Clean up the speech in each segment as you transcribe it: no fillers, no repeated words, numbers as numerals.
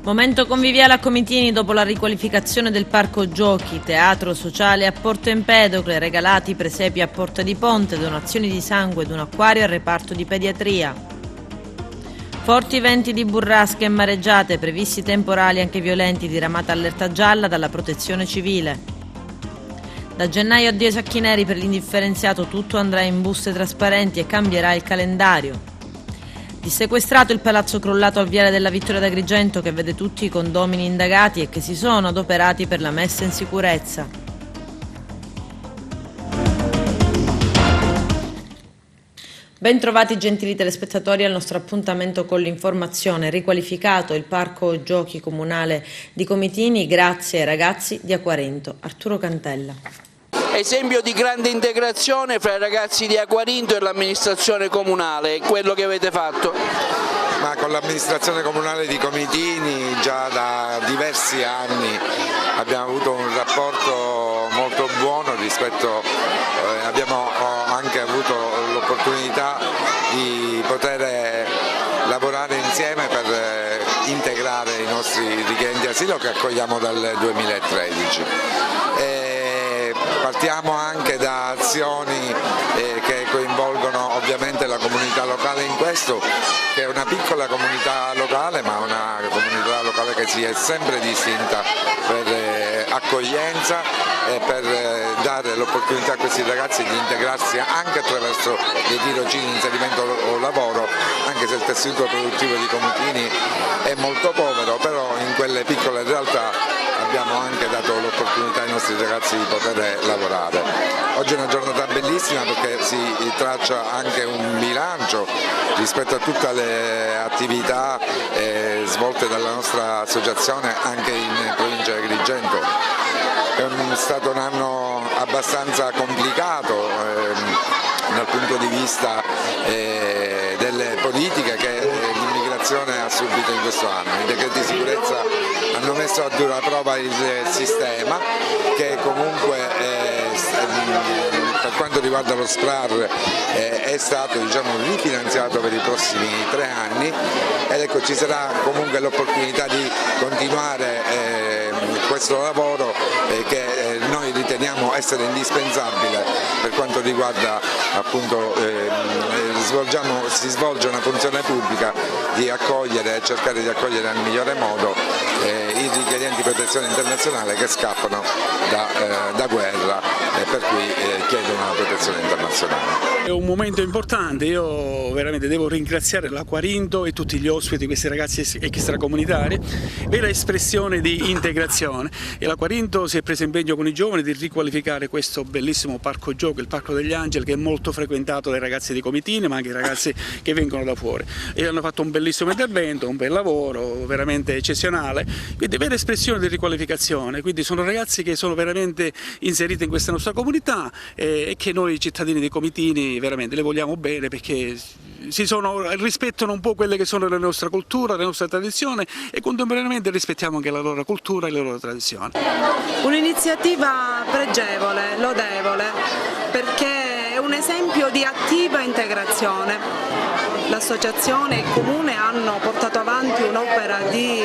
Momento conviviale a Comitini dopo la riqualificazione del parco giochi, teatro sociale a Porto Empedocle, regalati presepi a Porta di Ponte, donazioni di sangue ed un acquario al reparto di pediatria. Forti venti di burrasche e mareggiate, previsti temporali anche violenti, diramata allerta gialla dalla protezione civile. Da gennaio addio ai sacchi neri per l'indifferenziato, tutto andrà in buste trasparenti e cambierà il calendario. Dissequestrato il palazzo crollato al viale della Vittoria d'Agrigento, che vede tutti i condomini indagati e che si sono adoperati per la messa in sicurezza. Bentrovati gentili telespettatori al nostro appuntamento con l'informazione. Riqualificato il parco giochi comunale di Comitini grazie ai ragazzi di Acquarento. Arturo Cantella. Esempio di grande integrazione fra i ragazzi di Acquarinto e l'amministrazione comunale, quello che avete fatto. Ma con l'amministrazione comunale di Comitini già da diversi anni abbiamo avuto un rapporto molto buono abbiamo anche avuto l'opportunità di poter lavorare insieme per integrare i nostri richiedenti asilo che accogliamo dal 2013. Partiamo anche da azioni che coinvolgono ovviamente la comunità locale in questo, che è una piccola comunità locale ma una comunità locale che si è sempre distinta per accoglienza e per dare l'opportunità a questi ragazzi di integrarsi anche attraverso dei tirocini di inserimento o lavoro, anche se il tessuto produttivo di Comitini è molto povero, però in quelle piccole realtà abbiamo anche dato l'opportunità ai nostri ragazzi di poter lavorare. Oggi è una giornata bellissima perché si traccia anche un bilancio rispetto a tutte le attività svolte dalla nostra associazione anche in provincia di Agrigento. È stato un anno abbastanza complicato dal punto di vista delle politiche che l'immigrazione ha subito in questo anno. I decreti di sicurezza hanno messo a dura prova il sistema che comunque per quanto riguarda lo SPRAR è stato rifinanziato per i prossimi 3 anni ed ecco ci sarà comunque l'opportunità di continuare questo lavoro che noi riteniamo essere indispensabile per quanto riguarda appunto si svolge una funzione pubblica di accogliere e cercare di accogliere nel migliore modo i richiedenti protezione internazionale che scappano da guerra e per cui chiedono la protezione internazionale. È un momento importante, io veramente devo ringraziare l'Acquarinto e tutti gli ospiti di questi ragazzi extracomunitari, vera espressione di integrazione, e l'Acquarinto si è preso impegno con i giovani di riqualificare questo bellissimo parco giochi, il Parco degli Angeli, che è molto frequentato dai ragazzi di Comitini ma anche i ragazzi che vengono da fuori, e hanno fatto un bellissimo intervento, un bel lavoro veramente eccezionale, quindi vera espressione di riqualificazione. Quindi sono ragazzi che sono veramente inseriti in questa nostra comunità e che noi cittadini di Comitini veramente le vogliamo bene perché rispettano un po' quelle che sono la nostra cultura, la nostra tradizione e contemporaneamente rispettiamo anche la loro cultura e le loro tradizioni. Un'iniziativa pregevole, lodevole, perché è un esempio di attiva integrazione. L'associazione e il comune hanno portato avanti un'opera di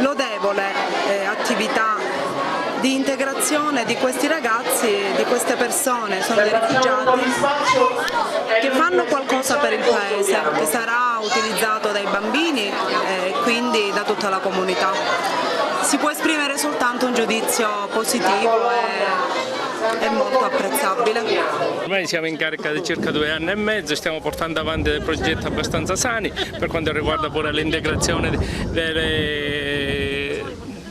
lodevole attività di integrazione di questi ragazzi, di queste persone, sono dei rifugiati che fanno qualcosa per il paese, che sarà utilizzato dai bambini e quindi da tutta la comunità. Si può esprimere soltanto un giudizio positivo e molto apprezzabile. Ormai siamo in carica da circa 2 anni e mezzo, stiamo portando avanti dei progetti abbastanza sani per quanto riguarda pure l'integrazione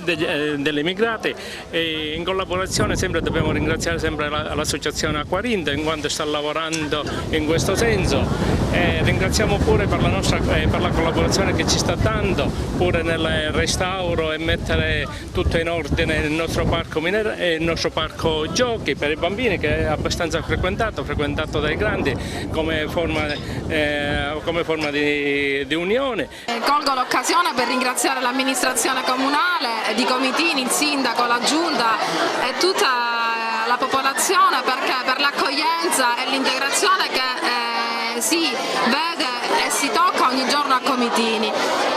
delle immigrate, e in collaborazione dobbiamo ringraziare sempre l'associazione Acquarinto in quanto sta lavorando in questo senso, e ringraziamo pure per la collaborazione che ci sta dando pure nel restauro e mettere tutto in ordine il nostro parco giochi per i bambini, che è abbastanza frequentato dai grandi come forma di unione. Colgo l'occasione per ringraziare l'amministrazione comunale di Comitini, il sindaco, la giunta e tutta la popolazione per l'accoglienza e l'integrazione che si vede e si tocca ogni giorno a Comitini.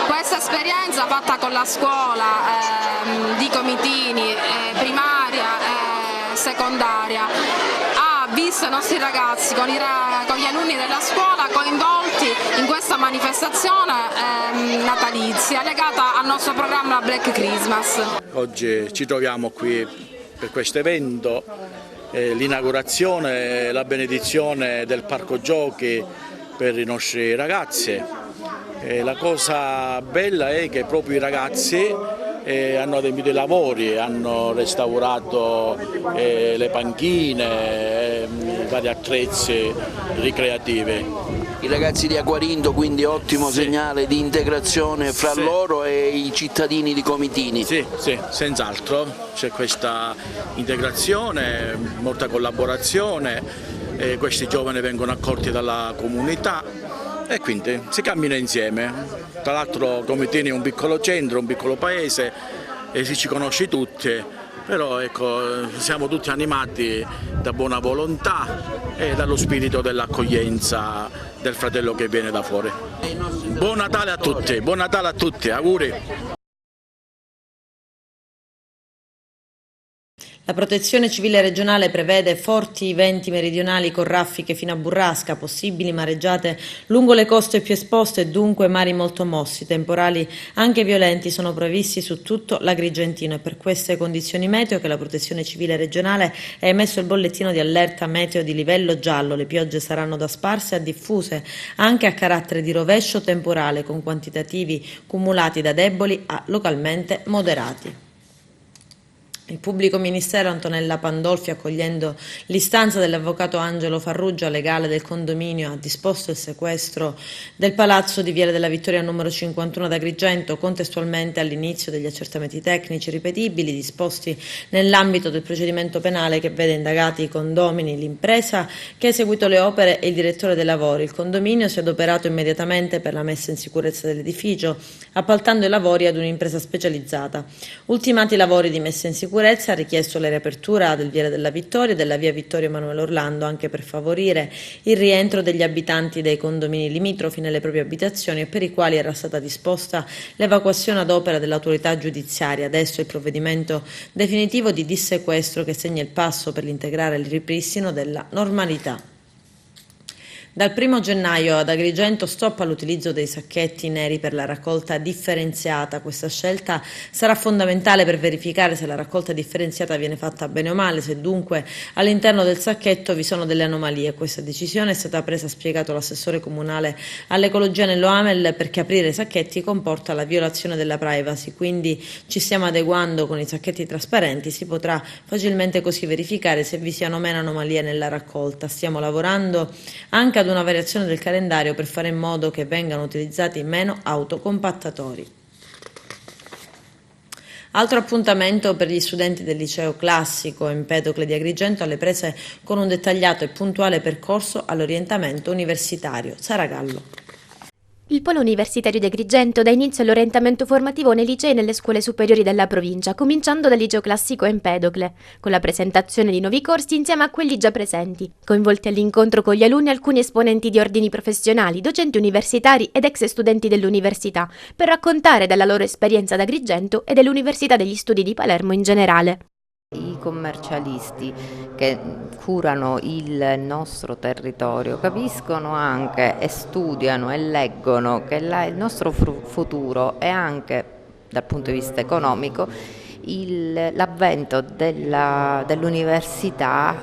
Questa esperienza fatta con la scuola di Comitini, primaria e secondaria, ha visto i nostri ragazzi con gli alunni della scuola coinvolti in questa manifestazione natalizia legata al nostro programma Black Christmas. Oggi ci troviamo qui per questo evento, l'inaugurazione e la benedizione del parco giochi per i nostri ragazzi. La cosa bella è che proprio i ragazzi hanno adempiuto i lavori, hanno restaurato le panchine, i vari attrezzi ricreativi. I ragazzi di Acquarinto, quindi ottimo segnale di integrazione fra loro e i cittadini di Comitini. Sì, senz'altro, c'è questa integrazione, molta collaborazione, questi giovani vengono accolti dalla comunità e quindi si cammina insieme. Tra l'altro Comitini è un piccolo centro, un piccolo paese e si ci conosce tutti, però ecco, siamo tutti animati da buona volontà e dallo spirito dell'accoglienza del fratello che viene da fuori. Buon Natale a tutti, auguri! La Protezione Civile regionale prevede forti venti meridionali con raffiche fino a burrasca, possibili mareggiate lungo le coste più esposte e dunque mari molto mossi. Temporali anche violenti sono previsti su tutto l'Agrigentino. È per queste condizioni meteo che la Protezione Civile regionale ha emesso il bollettino di allerta meteo di livello giallo. Le piogge saranno da sparse a diffuse, anche a carattere di rovescio temporale, con quantitativi cumulati da deboli a localmente moderati. Il pubblico ministero Antonella Pandolfi, accogliendo l'istanza dell'avvocato Angelo Farrugia, legale del condominio, ha disposto il sequestro del palazzo di Viale della Vittoria numero 51 ad Agrigento, contestualmente all'inizio degli accertamenti tecnici ripetibili disposti nell'ambito del procedimento penale che vede indagati i condomini, l'impresa che ha eseguito le opere e il direttore dei lavori. Il condominio si è adoperato immediatamente per la messa in sicurezza dell'edificio, appaltando i lavori ad un'impresa specializzata. Ultimati i lavori di messa in sicurezza, ha richiesto la riapertura del Viale della Vittoria e della via Vittorio Emanuele Orlando anche per favorire il rientro degli abitanti dei condomini limitrofi nelle proprie abitazioni e per i quali era stata disposta l'evacuazione ad opera dell'autorità giudiziaria. Adesso il provvedimento definitivo di dissequestro che segna il passo per l'integrare il ripristino della normalità. Dal 1° gennaio ad Agrigento stop all'utilizzo dei sacchetti neri per la raccolta differenziata. Questa scelta sarà fondamentale per verificare se la raccolta differenziata viene fatta bene o male, se dunque all'interno del sacchetto vi sono delle anomalie. Questa decisione è stata presa, ha spiegato l'assessore comunale all'ecologia Nello Amel, perché aprire i sacchetti comporta la violazione della privacy, quindi ci stiamo adeguando con i sacchetti trasparenti, si potrà facilmente così verificare se vi siano meno anomalie nella raccolta. Stiamo lavorando anche ad una variazione del calendario per fare in modo che vengano utilizzati meno autocompattatori. Altro appuntamento per gli studenti del liceo classico Empedocle di Agrigento, alle prese con un dettagliato e puntuale percorso all'orientamento universitario. Sara Gallo. Il Polo Universitario di Agrigento dà inizio all'orientamento formativo nei licei e nelle scuole superiori della provincia, cominciando dal liceo classico Empedocle, con la presentazione di nuovi corsi insieme a quelli già presenti. Coinvolti all'incontro con gli alunni alcuni esponenti di ordini professionali, docenti universitari ed ex studenti dell'università, per raccontare della loro esperienza ad Agrigento e dell'Università degli Studi di Palermo in generale. I commercialisti che curano il nostro territorio capiscono anche e studiano e leggono che il nostro futuro è anche dal punto di vista economico l'avvento dell'università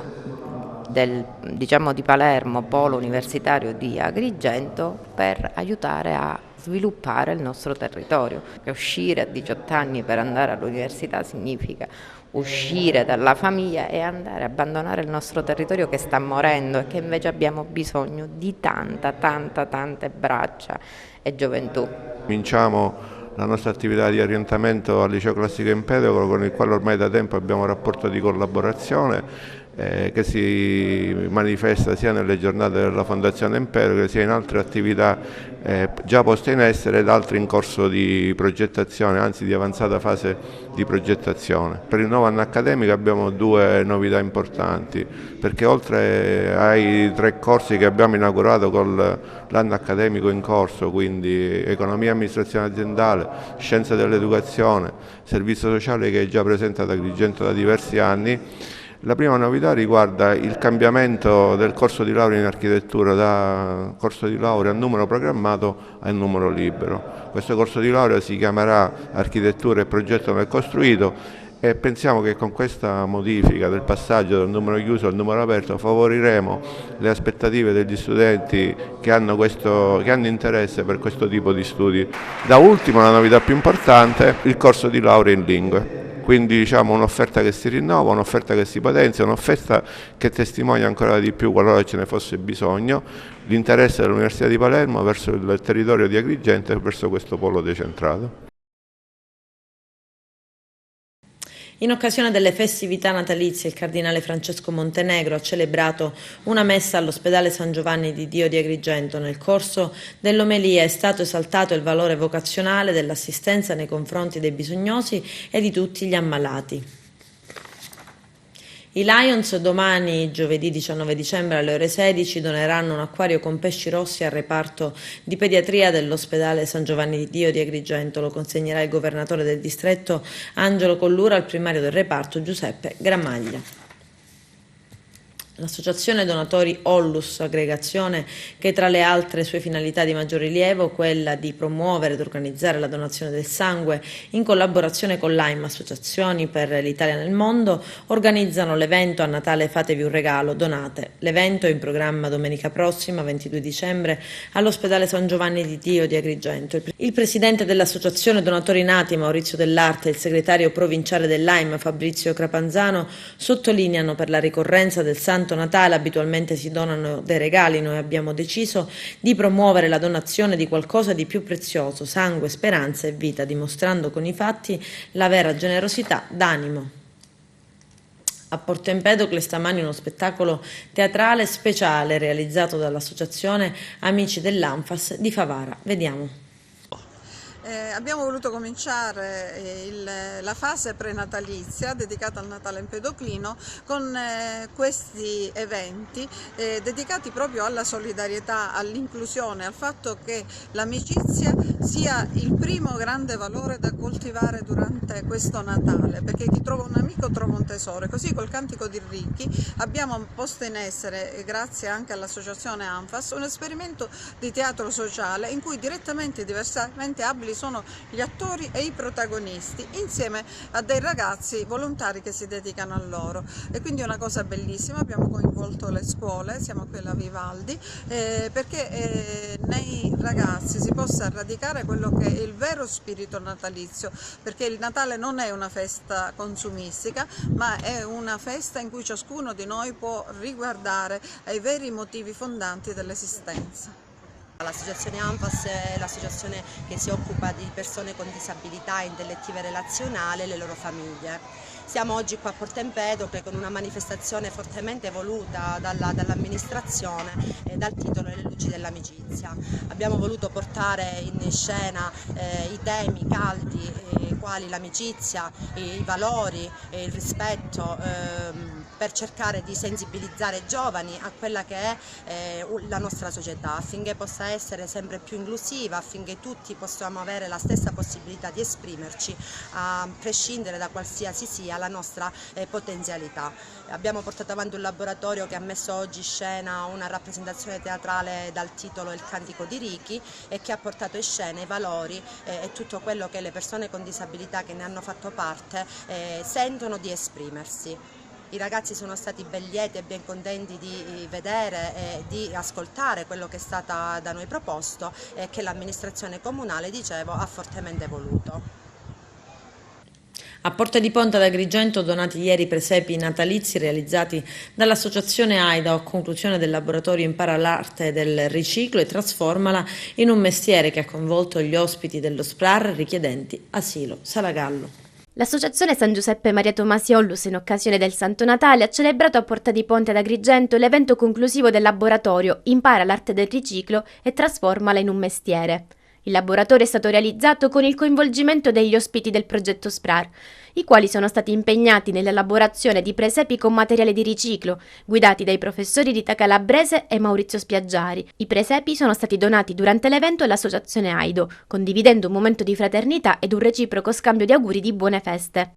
di Palermo, polo universitario di Agrigento, per aiutare a sviluppare il nostro territorio. Uscire a 18 anni per andare all'università significa uscire dalla famiglia e andare a abbandonare il nostro territorio che sta morendo e che invece abbiamo bisogno di tante braccia e gioventù. Cominciamo la nostra attività di orientamento al liceo classico Empedocle, con il quale ormai da tempo abbiamo un rapporto di collaborazione che si manifesta sia nelle giornate della Fondazione Empedocle sia in altre attività già poste in essere ed altre in corso di progettazione, anzi di avanzata fase di progettazione. Per il nuovo anno accademico abbiamo 2 novità importanti, perché oltre ai 3 corsi che abbiamo inaugurato con l'anno accademico in corso, quindi economia e amministrazione aziendale, scienze dell'educazione, servizio sociale, che è già presente ad Agrigento da diversi anni, la prima novità riguarda il cambiamento del corso di laurea in architettura da corso di laurea a numero programmato a numero libero. Questo corso di laurea si chiamerà Architettura e progetto nel costruito e pensiamo che con questa modifica del passaggio dal numero chiuso al numero aperto favoriremo le aspettative degli studenti che hanno interesse per questo tipo di studi. Da ultimo, la novità più importante, il corso di laurea in lingue. Quindi diciamo un'offerta che si rinnova, un'offerta che si potenzia, un'offerta che testimonia ancora di più, qualora ce ne fosse bisogno, l'interesse dell'Università di Palermo verso il territorio di Agrigento e verso questo polo decentrato. In occasione delle festività natalizie, il cardinale Francesco Montenegro ha celebrato una messa all'ospedale San Giovanni di Dio di Agrigento. Nel corso dell'omelia è stato esaltato il valore vocazionale dell'assistenza nei confronti dei bisognosi e di tutti gli ammalati. I Lions domani, giovedì 19 dicembre alle ore 16, doneranno un acquario con pesci rossi al reparto di pediatria dell'ospedale San Giovanni di Dio di Agrigento. Lo consegnerà il governatore del distretto Angelo Collura al primario del reparto Giuseppe Gramaglia. L'associazione donatori Ollus Aggregazione, che tra le altre sue finalità di maggior rilievo quella di promuovere ed organizzare la donazione del sangue in collaborazione con l'AIM, Associazioni per l'Italia nel Mondo, organizzano l'evento A Natale fatevi un regalo, donate. L'evento è in programma domenica prossima, 22 dicembre, all'ospedale San Giovanni di Dio di Agrigento. Il presidente dell'associazione donatori nati, Maurizio Dell'Arte, e il segretario provinciale dell'AIM, Fabrizio Crapanzano, sottolineano per la ricorrenza del Santo Natale abitualmente si donano dei regali. Noi abbiamo deciso di promuovere la donazione di qualcosa di più prezioso, sangue, speranza e vita, dimostrando con i fatti la vera generosità d'animo. A Porto Empedocle stamani uno spettacolo teatrale speciale realizzato dall'associazione Amici dell'Anfas di Favara. Vediamo. Abbiamo voluto cominciare la fase prenatalizia dedicata al Natale empedoclino con questi eventi dedicati proprio alla solidarietà, all'inclusione, al fatto che l'amicizia sia il primo grande valore da coltivare durante questo Natale, perché chi trova un amico trova un tesoro. E così col Cantico di Ricchi abbiamo posto in essere, grazie anche all'associazione Anfas, un esperimento di teatro sociale in cui direttamente e diversamente abili sono gli attori e i protagonisti, insieme a dei ragazzi volontari che si dedicano a loro. E quindi è una cosa bellissima. Abbiamo coinvolto le scuole, siamo qui alla Vivaldi, perché nei ragazzi si possa radicare quello che è il vero spirito natalizio, perché il Natale non è una festa consumistica, ma è una festa in cui ciascuno di noi può riguardare ai veri motivi fondanti dell'esistenza. L'associazione Anfas è l'associazione che si occupa di persone con disabilità intellettiva e relazionale e le loro famiglie. Siamo oggi qua a Porto Empedocle con una manifestazione fortemente voluta dall'amministrazione dal titolo Le luci dell'amicizia. Abbiamo voluto portare in scena i temi caldi quali l'amicizia, i valori, il rispetto, per cercare di sensibilizzare i giovani a quella che è la nostra società, affinché possa essere sempre più inclusiva, affinché tutti possiamo avere la stessa possibilità di esprimerci, a prescindere da qualsiasi sia la nostra potenzialità. Abbiamo portato avanti un laboratorio che ha messo oggi in scena una rappresentazione teatrale dal titolo Il Cantico di Ricchi e che ha portato in scena i valori e tutto quello che le persone con disabilità che ne hanno fatto parte sentono di esprimersi. I ragazzi sono stati ben lieti e ben contenti di vedere e di ascoltare quello che è stato da noi proposto e che l'amministrazione comunale, dicevo, ha fortemente voluto. A Porta di Ponte ad Agrigento donati ieri i presepi natalizi realizzati dall'associazione AIDA a conclusione del laboratorio Impara l'arte del riciclo e trasformala in un mestiere che ha coinvolto gli ospiti dello SPRAR richiedenti asilo. Salagallo. L'associazione San Giuseppe Maria Tomasi Ollus, in occasione del Santo Natale, ha celebrato a Porta di Ponte ad Agrigento l'evento conclusivo del laboratorio Impara l'arte del riciclo e trasformala in un mestiere. Il laboratorio è stato realizzato con il coinvolgimento degli ospiti del progetto SPRAR, i quali sono stati impegnati nell'elaborazione di presepi con materiale di riciclo, guidati dai professori Rita Calabrese e Maurizio Spiaggiari. I presepi sono stati donati durante l'evento all'associazione AIDO, condividendo un momento di fraternità ed un reciproco scambio di auguri di buone feste.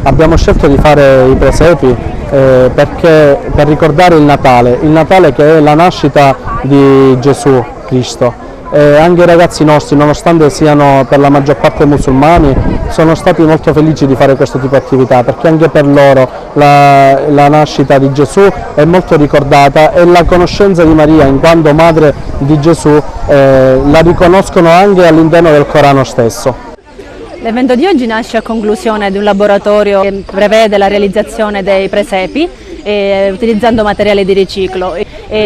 Abbiamo scelto di fare i presepi perché per ricordare il Natale che è la nascita di Gesù Cristo. Anche i ragazzi nostri, nonostante siano per la maggior parte musulmani, sono stati molto felici di fare questo tipo di attività, perché anche per loro la nascita di Gesù è molto ricordata e la conoscenza di Maria in quanto madre di Gesù la riconoscono anche all'interno del Corano stesso. L'evento di oggi nasce a conclusione di un laboratorio che prevede la realizzazione dei presepi utilizzando materiale di riciclo,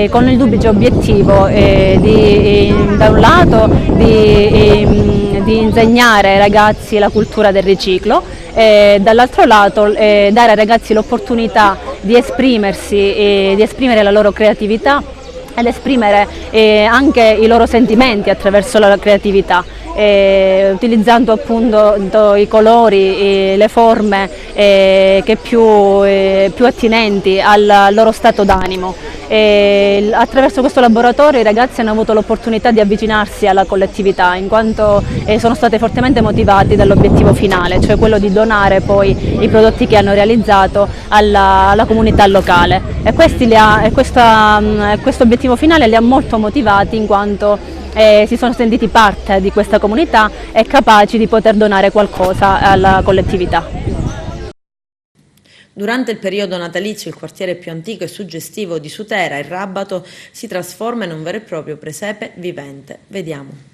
con il duplice obiettivo da un lato di insegnare ai ragazzi la cultura del riciclo e dall'altro lato dare ai ragazzi l'opportunità di esprimersi e di esprimere la loro creatività ed esprimere anche i loro sentimenti attraverso la creatività, utilizzando appunto i colori e le forme che più attinenti al loro stato d'animo. Attraverso questo laboratorio i ragazzi hanno avuto l'opportunità di avvicinarsi alla collettività, in quanto sono state fortemente motivati dall'obiettivo finale, cioè quello di donare poi i prodotti che hanno realizzato alla comunità locale. E questo obiettivo finale li ha molto motivati, in quanto si sono sentiti parte di questa comunità e capaci di poter donare qualcosa alla collettività. Durante il periodo natalizio il quartiere più antico e suggestivo di Sutera, il Rabbato, si trasforma in un vero e proprio presepe vivente. Vediamo.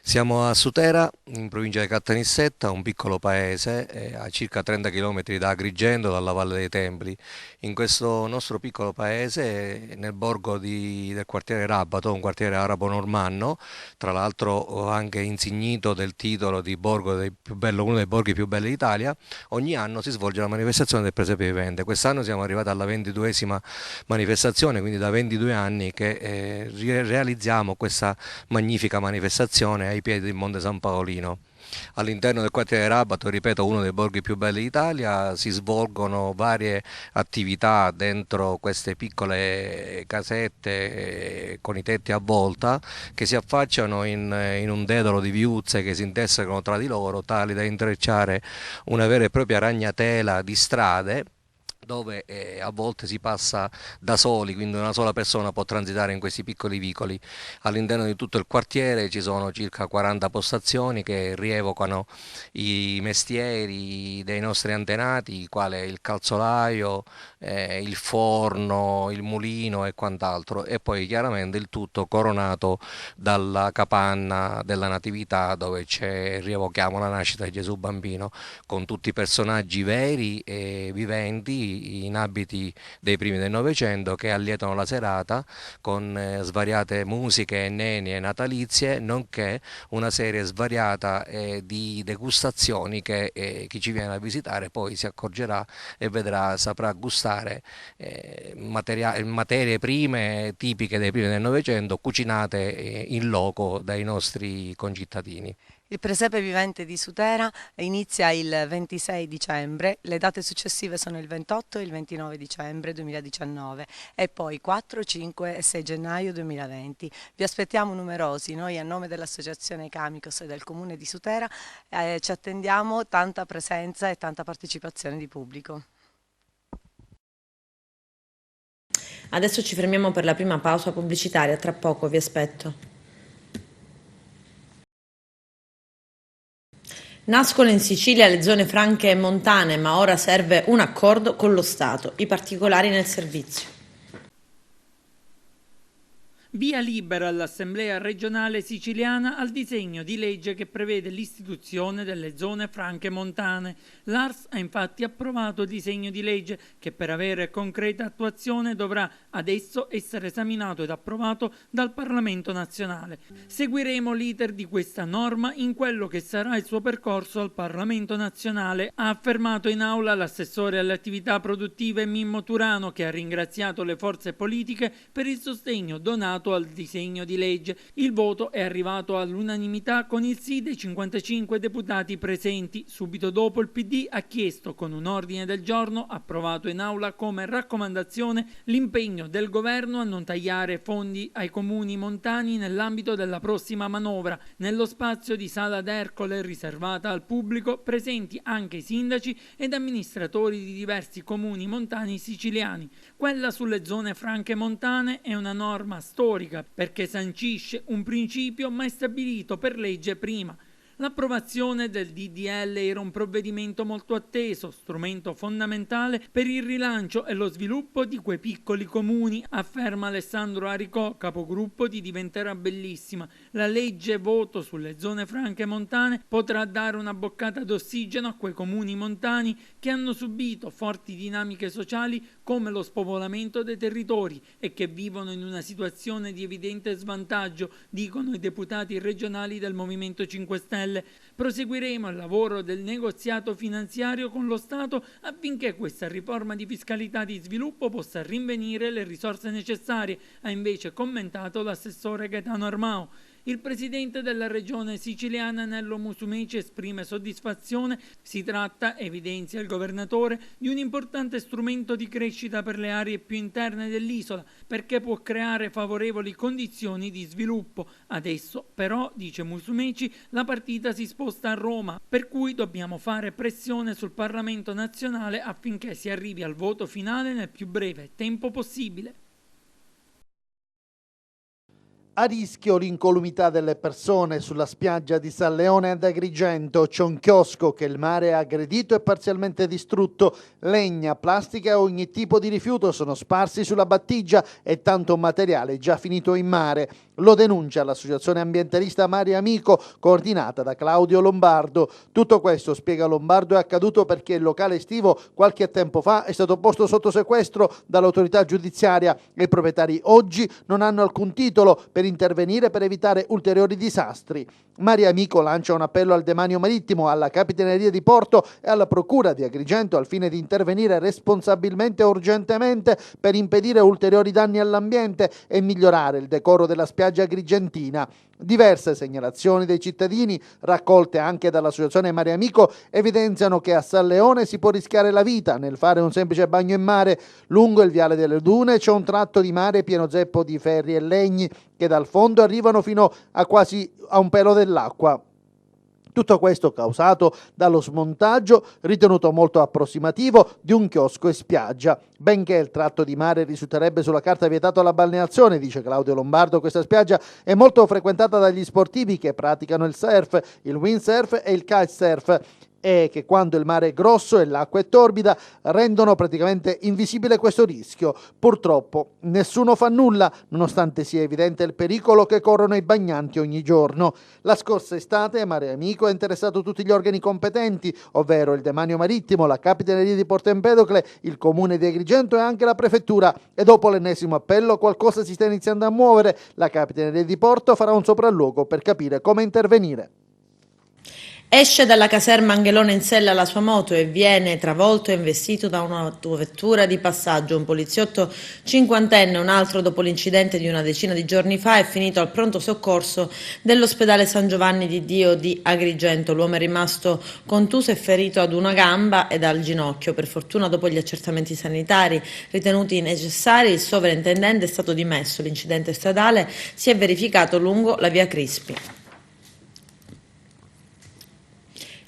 Siamo a Sutera, in provincia di Caltanissetta, un piccolo paese a circa 30 km da Agrigento, dalla Valle dei Templi. In questo nostro piccolo paese, nel borgo del quartiere Rabbato, un quartiere arabo-normanno, tra l'altro anche insignito del titolo di borgo uno dei borghi più belli d'Italia, ogni anno si svolge la manifestazione del presepe vivente. Quest'anno siamo arrivati alla 22esima manifestazione, quindi da 22 anni che realizziamo questa magnifica manifestazione ai piedi del Monte San Paolino. All'interno del quartiere Rabbato, ripeto, uno dei borghi più belli d'Italia, si svolgono varie attività dentro queste piccole casette con i tetti a volta che si affacciano in un dedalo di viuzze che si intersecano tra di loro, tali da intrecciare una vera e propria ragnatela di strade dove a volte si passa da soli, quindi una sola persona può transitare in questi piccoli vicoli. All'interno di tutto il quartiere ci sono circa 40 postazioni che rievocano i mestieri dei nostri antenati, quale il calzolaio, il forno, il mulino e quant'altro, e poi chiaramente il tutto coronato dalla capanna della Natività, dove rievochiamo la nascita di Gesù Bambino con tutti i personaggi veri e viventi in abiti dei primi del Novecento che allietano la serata con svariate musiche nenie natalizie, nonché una serie svariata di degustazioni che chi ci viene a visitare poi si accorgerà e saprà gustare materie prime tipiche dei primi del Novecento, cucinate in loco dai nostri concittadini. Il presepe vivente di Sutera inizia il 26 dicembre, le date successive sono il 28 e il 29 dicembre 2019 e poi 4, 5 e 6 gennaio 2020. Vi aspettiamo numerosi, noi a nome dell'Associazione Camicos e del Comune di Sutera ci attendiamo tanta presenza e tanta partecipazione di pubblico. Adesso ci fermiamo per la prima pausa pubblicitaria, tra poco vi aspetto. Nascono in Sicilia le zone franche e montane, ma ora serve un accordo con lo Stato, i particolari nel servizio. Via libera all'Assemblea regionale siciliana al disegno di legge che prevede l'istituzione delle zone franche montane. L'ARS ha infatti approvato il disegno di legge che per avere concreta attuazione dovrà adesso essere esaminato ed approvato dal Parlamento nazionale. Seguiremo l'iter di questa norma in quello che sarà il suo percorso al Parlamento nazionale, ha affermato in aula l'assessore alle attività produttive Mimmo Turano, che ha ringraziato le forze politiche per il sostegno donato al disegno di legge. Il voto è arrivato all'unanimità con il sì dei 55 deputati presenti. Subito dopo il PD ha chiesto con un ordine del giorno approvato in aula come raccomandazione l'impegno del governo a non tagliare fondi ai comuni montani nell'ambito della prossima manovra. Nello spazio di Sala d'Ercole riservata al pubblico presenti anche i sindaci ed amministratori di diversi comuni montani siciliani. Quella sulle zone franche montane è una norma storica perché sancisce un principio mai stabilito per legge prima. L'approvazione del DDL era un provvedimento molto atteso, strumento fondamentale per il rilancio e lo sviluppo di quei piccoli comuni, afferma Alessandro Aricò, capogruppo di Diventerà Bellissima. La legge voto sulle zone franche montane potrà dare una boccata d'ossigeno a quei comuni montani che hanno subito forti dinamiche sociali come lo spopolamento dei territori e che vivono in una situazione di evidente svantaggio, dicono i deputati regionali del Movimento 5 Stelle. Proseguiremo il lavoro del negoziato finanziario con lo Stato affinché questa riforma di fiscalità di sviluppo possa rinvenire le risorse necessarie, ha invece commentato l'assessore Gaetano Armao. Il presidente della regione siciliana Nello Musumeci esprime soddisfazione. Si tratta, evidenzia il governatore, di un importante strumento di crescita per le aree più interne dell'isola, perché può creare favorevoli condizioni di sviluppo. Adesso, però, dice Musumeci, la partita si sposta a Roma, per cui dobbiamo fare pressione sul Parlamento nazionale affinché si arrivi al voto finale nel più breve tempo possibile. A rischio l'incolumità delle persone sulla spiaggia di San Leone ad Agrigento. C'è un chiosco che il mare ha aggredito e parzialmente distrutto. Legna, plastica e ogni tipo di rifiuto sono sparsi sulla battigia e tanto materiale già finito in mare. Lo denuncia l'associazione ambientalista Mare Amico, coordinata da Claudio Lombardo. Tutto questo, spiega Lombardo, è accaduto perché il locale estivo qualche tempo fa è stato posto sotto sequestro dall'autorità giudiziaria e i proprietari oggi non hanno alcun titolo per intervenire per evitare ulteriori disastri. Mare Amico lancia un appello al demanio marittimo, alla Capitaneria di Porto e alla Procura di Agrigento al fine di intervenire responsabilmente e urgentemente per impedire ulteriori danni all'ambiente e migliorare il decoro della spiaggia agrigentina. Diverse segnalazioni dei cittadini, raccolte anche dall'associazione Mare Amico, evidenziano che a San Leone si può rischiare la vita nel fare un semplice bagno in mare. Lungo il viale delle Dune c'è un tratto di mare pieno zeppo di ferri e legni che dal fondo arrivano fino a quasi a un pelo dell'acqua. Tutto questo causato dallo smontaggio, ritenuto molto approssimativo, di un chiosco e spiaggia. Benché il tratto di mare risulterebbe sulla carta vietato alla balneazione, dice Claudio Lombardo, questa spiaggia è molto frequentata dagli sportivi che praticano il surf, il windsurf e il kitesurf, e che quando il mare è grosso e l'acqua è torbida rendono praticamente invisibile questo rischio. Purtroppo nessuno fa nulla, nonostante sia evidente il pericolo che corrono i bagnanti ogni giorno. La scorsa estate Mare Amico ha interessato tutti gli organi competenti, ovvero il demanio marittimo, la Capitaneria di Porto Empedocle, il comune di Agrigento e anche la prefettura, e dopo l'ennesimo appello qualcosa si sta iniziando a muovere. La Capitaneria di Porto farà un sopralluogo per capire come intervenire. Esce dalla caserma Angelone in sella la sua moto e viene travolto e investito da un'autovettura di passaggio. Un poliziotto cinquantenne, un altro dopo l'incidente di una decina di giorni fa, è finito al pronto soccorso dell'ospedale San Giovanni di Dio di Agrigento. L'uomo è rimasto contuso e ferito ad una gamba ed al ginocchio. Per fortuna, dopo gli accertamenti sanitari ritenuti necessari, il sovrintendente è stato dimesso. L'incidente stradale si è verificato lungo la via Crispi.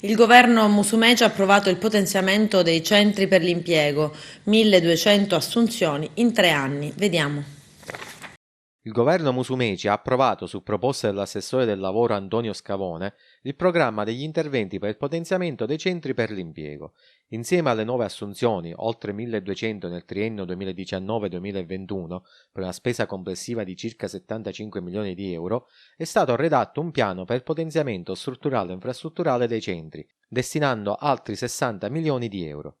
Il governo Musumeci ha approvato il potenziamento dei centri per l'impiego, 1200 assunzioni in 3 anni. Vediamo. Il governo Musumeci ha approvato, su proposta dell'assessore del lavoro Antonio Scavone, il programma degli interventi per il potenziamento dei centri per l'impiego. Insieme alle nuove assunzioni, oltre 1.200 nel triennio 2019-2021, per una spesa complessiva di circa 75 milioni di euro, è stato redatto un piano per il potenziamento strutturale e infrastrutturale dei centri, destinando altri 60 milioni di euro.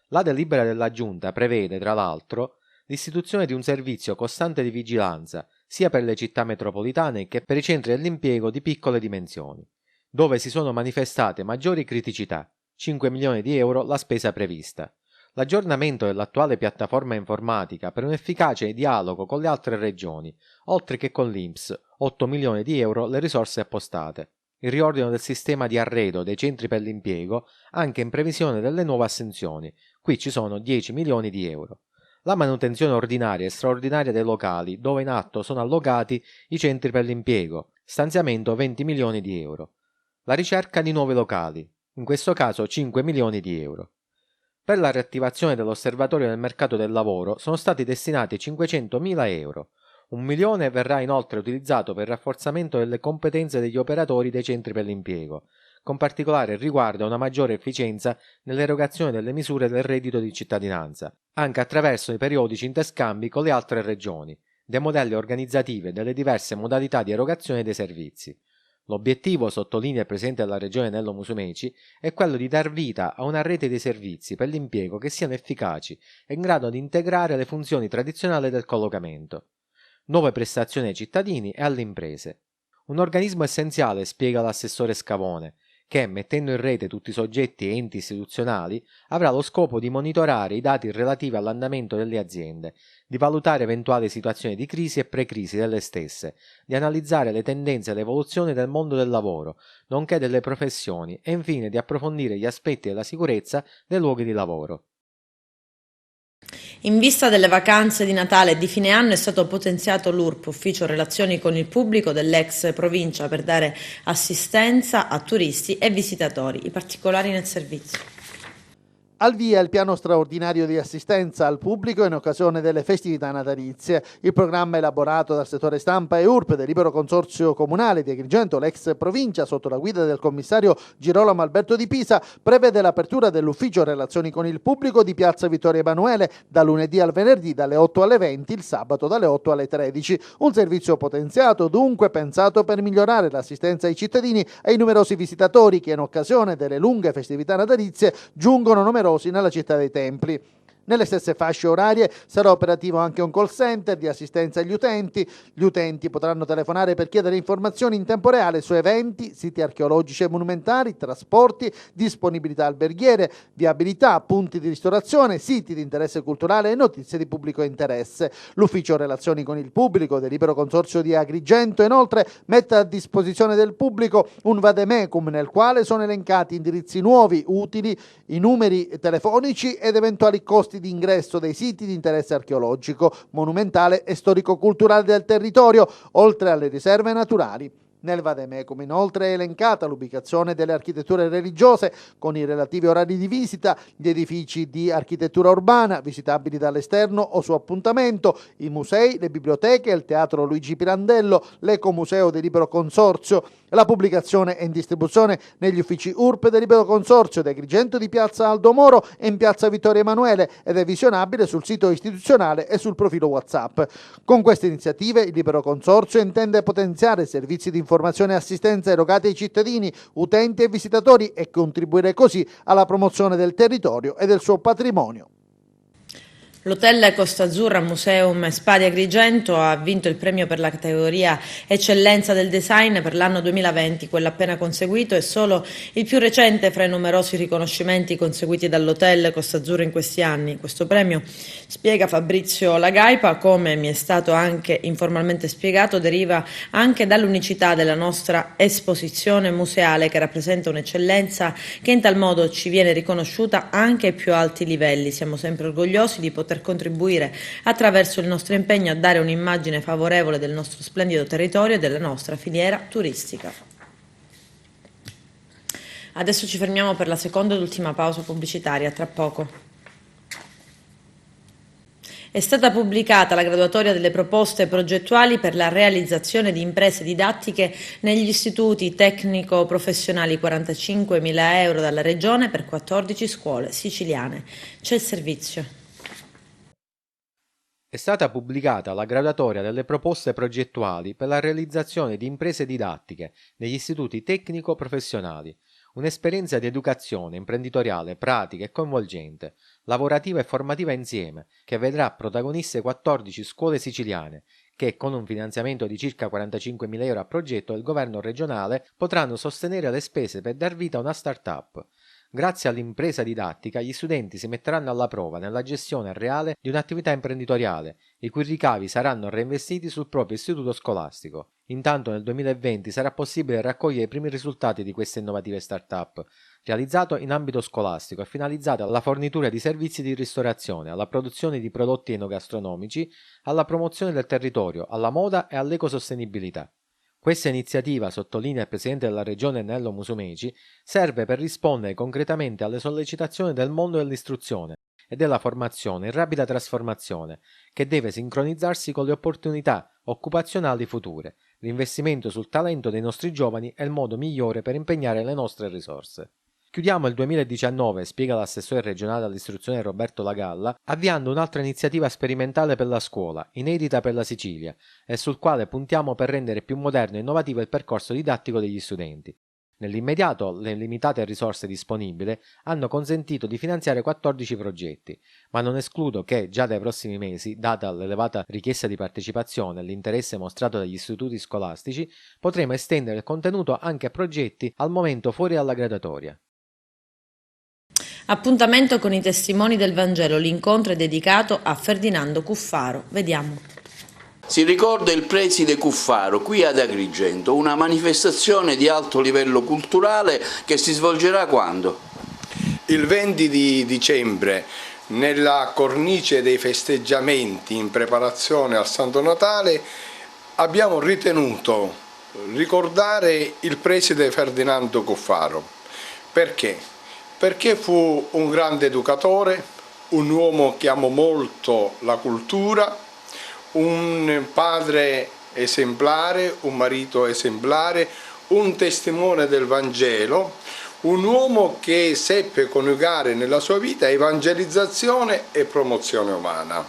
La delibera della Giunta prevede, tra l'altro, l'istituzione di un servizio costante di vigilanza sia per le città metropolitane che per i centri dell'impiego di piccole dimensioni, dove si sono manifestate maggiori criticità, 5 milioni di euro la spesa prevista. L'aggiornamento dell'attuale piattaforma informatica per un efficace dialogo con le altre regioni, oltre che con l'INPS, 8 milioni di euro le risorse appostate. Il riordino del sistema di arredo dei centri per l'impiego anche in previsione delle nuove assunzioni, qui ci sono 10 milioni di euro. La manutenzione ordinaria e straordinaria dei locali dove in atto sono allocati i centri per l'impiego, stanziamento 20 milioni di euro. La ricerca di nuovi locali, in questo caso 5 milioni di euro. Per la riattivazione dell'osservatorio del mercato del lavoro sono stati destinati 500.000 euro. 1 milione verrà inoltre utilizzato per il rafforzamento delle competenze degli operatori dei centri per l'impiego, con particolare riguardo a una maggiore efficienza nell'erogazione delle misure del reddito di cittadinanza, anche attraverso i periodici interscambi con le altre regioni, dei modelli organizzativi e delle diverse modalità di erogazione dei servizi. L'obiettivo, sottolinea il presidente della regione Nello Musumeci, è quello di dar vita a una rete di servizi per l'impiego che siano efficaci e in grado di integrare le funzioni tradizionali del collocamento. Nuove prestazioni ai cittadini e alle imprese. Un organismo essenziale, spiega l'assessore Scavone, che, mettendo in rete tutti i soggetti e enti istituzionali, avrà lo scopo di monitorare i dati relativi all'andamento delle aziende, di valutare eventuali situazioni di crisi e pre-crisi delle stesse, di analizzare le tendenze e l'evoluzione del mondo del lavoro, nonché delle professioni e infine di approfondire gli aspetti della sicurezza dei luoghi di lavoro. In vista delle vacanze di Natale e di fine anno è stato potenziato l'URP, Ufficio Relazioni con il Pubblico dell'ex provincia, per dare assistenza a turisti e visitatori. I particolari nel servizio. Al via il piano straordinario di assistenza al pubblico in occasione delle festività natalizie. Il programma elaborato dal settore stampa e URP del Libero Consorzio Comunale di Agrigento, l'ex provincia, sotto la guida del commissario Girolamo Alberto Di Pisa, prevede l'apertura dell'ufficio Relazioni con il Pubblico di Piazza Vittorio Emanuele da lunedì al venerdì dalle 8 alle 20, il sabato dalle 8 alle 13. Un servizio potenziato, dunque, pensato per migliorare l'assistenza ai cittadini e ai numerosi visitatori che in occasione delle lunghe festività natalizie giungono numerosi nella città dei templi. Nelle stesse fasce orarie sarà operativo anche un call center di assistenza agli utenti. Gli utenti potranno telefonare per chiedere informazioni in tempo reale su eventi, siti archeologici e monumentali, trasporti, disponibilità alberghiere, viabilità, punti di ristorazione, siti di interesse culturale e notizie di pubblico interesse. L'Ufficio Relazioni con il Pubblico del Libero Consorzio di Agrigento inoltre mette a disposizione del pubblico un vademecum nel quale sono elencati indirizzi nuovi, utili, i numeri telefonici ed eventuali costi di ingresso dei siti di interesse archeologico, monumentale e storico-culturale del territorio, oltre alle riserve naturali. Nel vademecum inoltre è elencata l'ubicazione delle architetture religiose con i relativi orari di visita, gli edifici di architettura urbana visitabili dall'esterno o su appuntamento, i musei, le biblioteche, il teatro Luigi Pirandello, l'ecomuseo del Libero Consorzio. La pubblicazione è in distribuzione negli uffici URP del Libero Consorzio di Agrigento di Piazza Aldo Moro e in Piazza Vittorio Emanuele ed è visionabile sul sito istituzionale e sul profilo WhatsApp. Con queste iniziative il Libero Consorzio intende potenziare i servizi di informazione e assistenza erogati ai cittadini, utenti e visitatori e contribuire così alla promozione del territorio e del suo patrimonio. L'Hotel Costa Azzurra Museum Spa di Agrigento ha vinto il premio per la categoria Eccellenza del Design per l'anno 2020. Quello appena conseguito è solo il più recente fra i numerosi riconoscimenti conseguiti dall'Hotel Costa Azzurra in questi anni. Questo premio, spiega Fabrizio Lagaipa, come mi è stato anche informalmente spiegato, deriva anche dall'unicità della nostra esposizione museale, che rappresenta un'eccellenza che in tal modo ci viene riconosciuta anche ai più alti livelli. Siamo sempre orgogliosi di poter contribuire attraverso il nostro impegno a dare un'immagine favorevole del nostro splendido territorio e della nostra filiera turistica. Adesso ci fermiamo per la seconda ed ultima pausa pubblicitaria, tra poco. È stata pubblicata la graduatoria delle proposte progettuali per la realizzazione di imprese didattiche negli istituti tecnico-professionali, 45.000 euro dalla Regione per 14 scuole siciliane. C'è il servizio. È stata pubblicata la graduatoria delle proposte progettuali per la realizzazione di imprese didattiche negli istituti tecnico-professionali, un'esperienza di educazione imprenditoriale, pratica e coinvolgente, lavorativa e formativa insieme, che vedrà protagoniste 14 scuole siciliane, che con un finanziamento di circa 45.000 euro a progetto del governo regionale potranno sostenere le spese per dar vita a una start-up. Grazie all'impresa didattica, gli studenti si metteranno alla prova nella gestione reale di un'attività imprenditoriale, i cui ricavi saranno reinvestiti sul proprio istituto scolastico. Intanto nel 2020 sarà possibile raccogliere i primi risultati di queste innovative start-up, realizzato in ambito scolastico e finalizzate alla fornitura di servizi di ristorazione, alla produzione di prodotti enogastronomici, alla promozione del territorio, alla moda e all'ecosostenibilità. Questa iniziativa, sottolinea il Presidente della Regione Nello Musumeci, serve per rispondere concretamente alle sollecitazioni del mondo dell'istruzione e della formazione in rapida trasformazione, che deve sincronizzarsi con le opportunità occupazionali future. L'investimento sul talento dei nostri giovani è il modo migliore per impegnare le nostre risorse. Chiudiamo il 2019, spiega l'assessore regionale all'istruzione Roberto Lagalla, avviando un'altra iniziativa sperimentale per la scuola, inedita per la Sicilia, e sul quale puntiamo per rendere più moderno e innovativo il percorso didattico degli studenti. Nell'immediato, le limitate risorse disponibili hanno consentito di finanziare 14 progetti, ma non escludo che già dai prossimi mesi, data l'elevata richiesta di partecipazione e l'interesse mostrato dagli istituti scolastici, potremo estendere il contenuto anche a progetti al momento fuori dalla graduatoria. Appuntamento con i testimoni del Vangelo, l'incontro è dedicato a Ferdinando Cuffaro. Vediamo. Si ricorda il preside Cuffaro qui ad Agrigento, una manifestazione di alto livello culturale che si svolgerà quando? Il 20 di dicembre, nella cornice dei festeggiamenti in preparazione al Santo Natale, abbiamo ritenuto ricordare il preside Ferdinando Cuffaro. Perché? Perché fu un grande educatore, un uomo che amò molto la cultura, un padre esemplare, un marito esemplare, un testimone del Vangelo, un uomo che seppe coniugare nella sua vita evangelizzazione e promozione umana.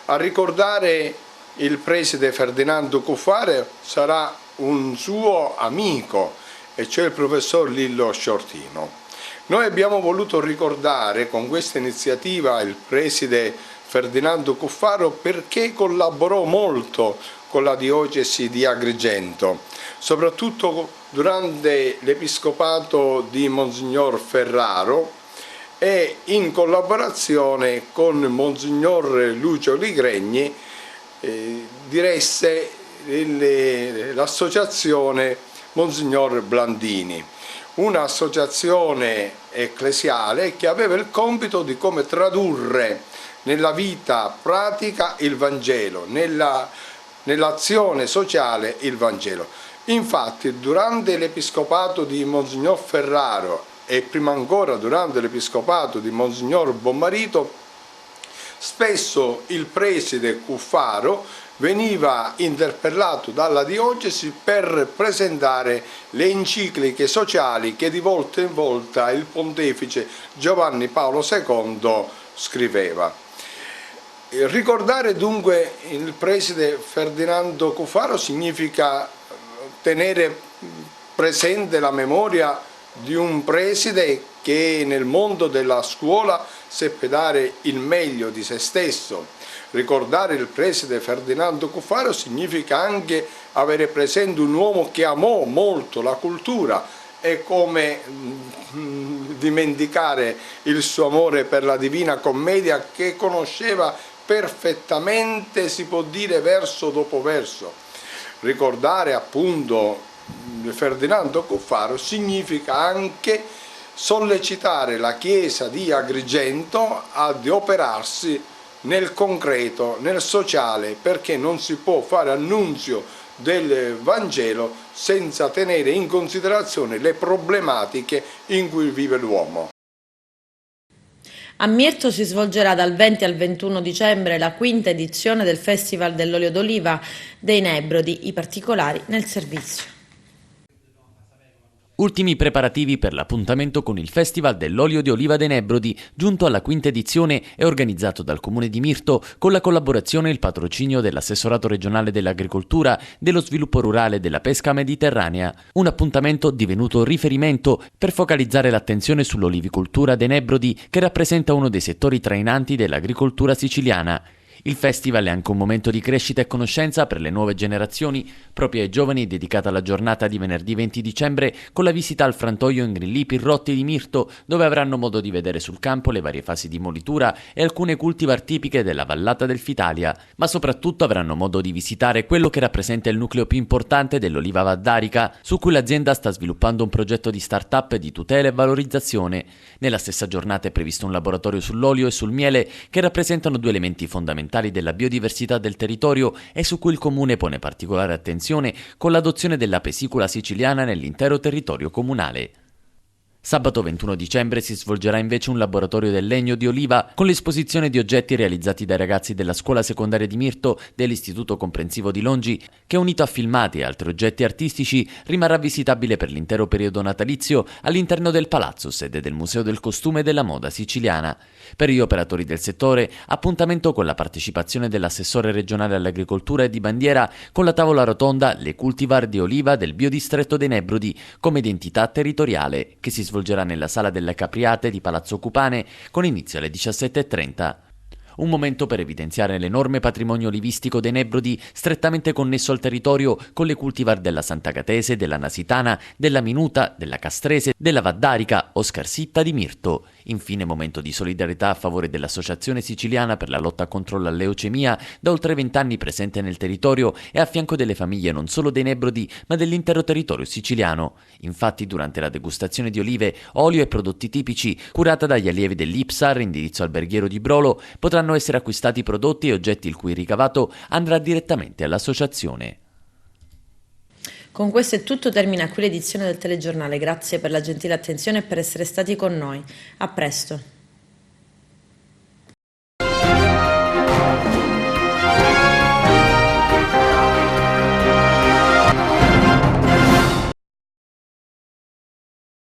A ricordare il preside Ferdinando Cuffaro sarà un suo amico, e cioè il professor Lillo Sciortino. Noi abbiamo voluto ricordare con questa iniziativa il preside Ferdinando Cuffaro perché collaborò molto con la diocesi di Agrigento, soprattutto durante l'episcopato di Monsignor Ferraro e in collaborazione con Monsignor Lucio Ligregni diresse l'associazione Monsignor Blandini, un'associazione ecclesiale che aveva il compito di come tradurre nella vita pratica il Vangelo, nell'azione sociale il Vangelo. Infatti durante l'episcopato di Monsignor Ferraro e prima ancora durante l'episcopato di Monsignor Bommarito, spesso il preside Cuffaro veniva interpellato dalla diocesi per presentare le encicliche sociali che di volta in volta il pontefice Giovanni Paolo II scriveva. Ricordare dunque il preside Ferdinando Cuffaro significa tenere presente la memoria di un preside che nel mondo della scuola seppe dare il meglio di se stesso. Ricordare il preside Ferdinando Cuffaro significa anche avere presente un uomo che amò molto la cultura e come dimenticare il suo amore per la Divina Commedia che conosceva perfettamente, si può dire, verso dopo verso. Ricordare appunto Ferdinando Cuffaro significa anche sollecitare la Chiesa di Agrigento ad adoperarsi nel concreto, nel sociale, perché non si può fare annunzio del Vangelo senza tenere in considerazione le problematiche in cui vive l'uomo. A Mirto si svolgerà dal 20 al 21 dicembre la quinta edizione del Festival dell'olio d'oliva dei Nebrodi, i particolari nel servizio. Ultimi preparativi per l'appuntamento con il Festival dell'olio di oliva dei Nebrodi, giunto alla quinta edizione e organizzato dal Comune di Mirto con la collaborazione e il patrocinio dell'Assessorato regionale dell'Agricoltura, dello Sviluppo Rurale e della Pesca Mediterranea. Un appuntamento divenuto riferimento per focalizzare l'attenzione sull'olivicoltura dei Nebrodi, che rappresenta uno dei settori trainanti dell'agricoltura siciliana. Il festival è anche un momento di crescita e conoscenza per le nuove generazioni. Proprio ai giovani dedicata la giornata di venerdì 20 dicembre con la visita al frantoio in Grilli Pirrotti di Mirto, dove avranno modo di vedere sul campo le varie fasi di molitura e alcune cultivar tipiche della vallata del Fitalia, ma soprattutto avranno modo di visitare quello che rappresenta il nucleo più importante dell'oliva vaddarica, su cui l'azienda sta sviluppando un progetto di start-up di tutela e valorizzazione. Nella stessa giornata è previsto un laboratorio sull'olio e sul miele, che rappresentano due elementi fondamentali della biodiversità del territorio e su cui il Comune pone particolare attenzione con l'adozione della pesicula siciliana nell'intero territorio comunale. Sabato 21 dicembre si svolgerà invece un laboratorio del legno di oliva con l'esposizione di oggetti realizzati dai ragazzi della scuola secondaria di Mirto dell'Istituto Comprensivo di Longi, che unito a filmati e altri oggetti artistici rimarrà visitabile per l'intero periodo natalizio all'interno del palazzo, sede del Museo del Costume e della Moda Siciliana. Per gli operatori del settore, appuntamento con la partecipazione dell'assessore regionale all'agricoltura e di bandiera con la tavola rotonda Le cultivar di oliva del biodistretto dei Nebrodi come identità territoriale, che si svolgerà nella Sala delle Capriate di Palazzo Cupane con inizio alle 17:30. Un momento per evidenziare l'enorme patrimonio olivistico dei Nebrodi, strettamente connesso al territorio con le cultivar della Sant'Agatese, della Nasitana, della Minuta, della Castrese, della Vaddarica o Scarsitta di Mirto. Infine momento di solidarietà a favore dell'Associazione Siciliana per la lotta contro la leucemia, da oltre 20 anni presente nel territorio e a fianco delle famiglie non solo dei Nebrodi ma dell'intero territorio siciliano. Infatti durante la degustazione di olive, olio e prodotti tipici, curata dagli allievi dell'Ipsar, indirizzo alberghiero di Brolo, potranno essere acquistati prodotti e oggetti il cui ricavato andrà direttamente all'associazione. Con questo è tutto, termina qui l'edizione del telegiornale. Grazie per la gentile attenzione e per essere stati con noi. A presto.